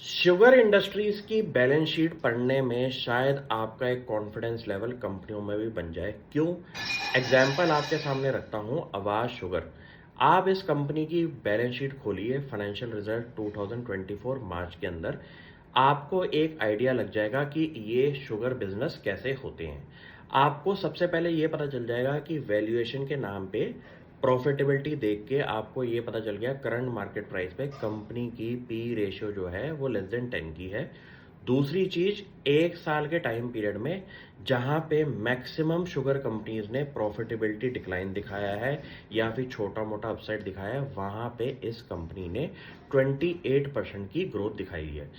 Sugar industries की balance sheet पढ़ने में शायद आपका एक कॉन्फिडेंस लेवल कंपनियों में भी बन जाए। क्यों? एग्जाम्पल आपके सामने रखता हूं, आवाज शुगर। आप इस कंपनी की बैलेंस शीट खोलिए, फाइनेंशियल रिजल्ट 2024 मार्च के अंदर आपको एक आइडिया लग जाएगा कि ये शुगर बिजनेस कैसे होते हैं। आपको सबसे पहले ये पता चल जाएगा कि वैल्यूएशन के नाम पे प्रॉफिटेबिलिटी देख के आपको ये पता चल गया करंट मार्केट प्राइस पे कंपनी की पी रेशियो जो है वो लेस देन 10 की है। दूसरी चीज, एक साल के टाइम पीरियड में जहां पे मैक्सिमम शुगर कंपनीज ने प्रॉफिटेबिलिटी डिक्लाइन दिखाया है या फिर छोटा मोटा अपसाइड दिखाया है, वहां पे इस कंपनी ने 28% की ग्रोथ दिखाई है।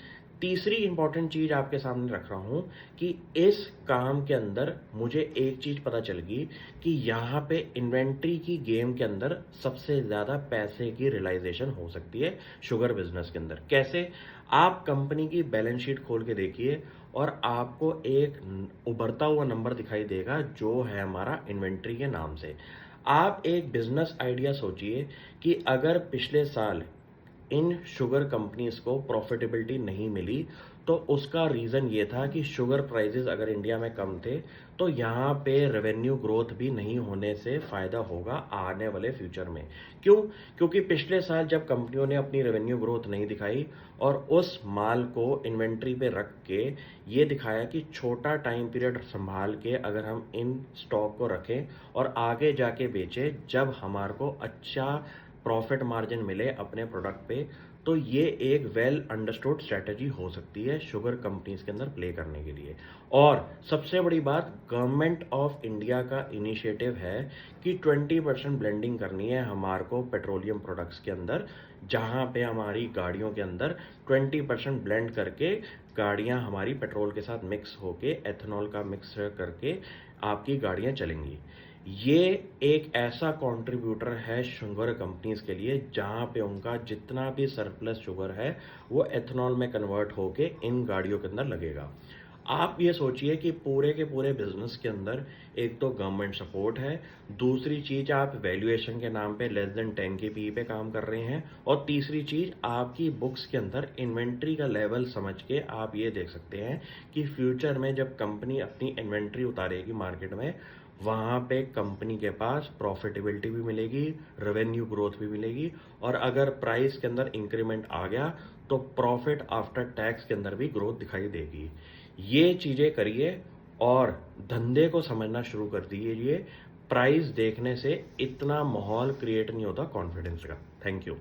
तीसरी इंपॉर्टेंट चीज आपके सामने रख रहा हूं कि इस काम के अंदर मुझे एक चीज पता चल गई कि यहाँ पे इन्वेंट्री की गेम के अंदर सबसे ज्यादा पैसे की रियलाइजेशन हो सकती है शुगर बिजनेस के अंदर। कैसे? आप कंपनी की बैलेंस शीट खोल के देखिए और आपको एक उभरता हुआ नंबर दिखाई देगा जो है हमारा इन्वेंट्री के नाम से। आप एक बिजनेस आइडिया सोचिए कि अगर पिछले साल इन शुगर कंपनीज को प्रॉफिटेबिलिटी नहीं मिली तो उसका रीजन ये था कि शुगर प्राइसेस अगर इंडिया में कम थे तो यहाँ पे रेवेन्यू ग्रोथ भी नहीं होने से फायदा होगा आने वाले फ्यूचर में। क्यों? क्योंकि पिछले साल जब कंपनियों ने अपनी रेवेन्यू ग्रोथ नहीं दिखाई और उस माल को इन्वेंट्री पे रख के ये दिखाया कि छोटा टाइम पीरियड संभाल के अगर हम इन स्टॉक को रखें और आगे जाके बेचें जब हमारे को अच्छा प्रॉफिट मार्जिन मिले अपने प्रोडक्ट पे, तो ये एक वेल अंडरस्टूड स्ट्रेटजी हो सकती है शुगर कंपनीज के अंदर प्ले करने के लिए। और सबसे बड़ी बात, गवर्नमेंट ऑफ इंडिया का इनिशिएटिव है कि 20% ब्लेंडिंग करनी है हमारे को पेट्रोलियम प्रोडक्ट्स के अंदर, जहां पे हमारी गाड़ियों के अंदर 20% ब्लेंड करके गाड़ियां हमारी पेट्रोल के साथ मिक्स होके एथेनॉल का मिक्स करके आपकी गाड़ियां चलेंगी। ये एक ऐसा कंट्रीब्यूटर है शुगर कंपनीज के लिए जहां पे उनका जितना भी सरप्लस शुगर है वो एथेनॉल में कन्वर्ट होके इन गाड़ियों के अंदर लगेगा। आप ये सोचिए कि पूरे के पूरे बिजनेस के अंदर एक तो गवर्नमेंट सपोर्ट है, दूसरी चीज आप वैल्यूएशन के नाम पे लेस देन 10 के पी पे काम कर रहे हैं, और तीसरी चीज आपकी बुक्स के अंदर इन्वेंट्री का लेवल समझ के आप ये देख सकते हैं कि फ्यूचर में जब कंपनी अपनी इन्वेंट्री उतारेगी मार्केट में, वहां पे कंपनी के पास प्रॉफिटेबिलिटी भी मिलेगी, रेवेन्यू ग्रोथ भी मिलेगी, और अगर प्राइस के अंदर इंक्रीमेंट आ गया तो प्रॉफिट आफ्टर टैक्स के अंदर भी ग्रोथ दिखाई देगी। ये चीजें करिए और धंधे को समझना शुरू कर दीजिए। प्राइस देखने से इतना माहौल क्रिएट नहीं होता कॉन्फिडेंस का। Thank you.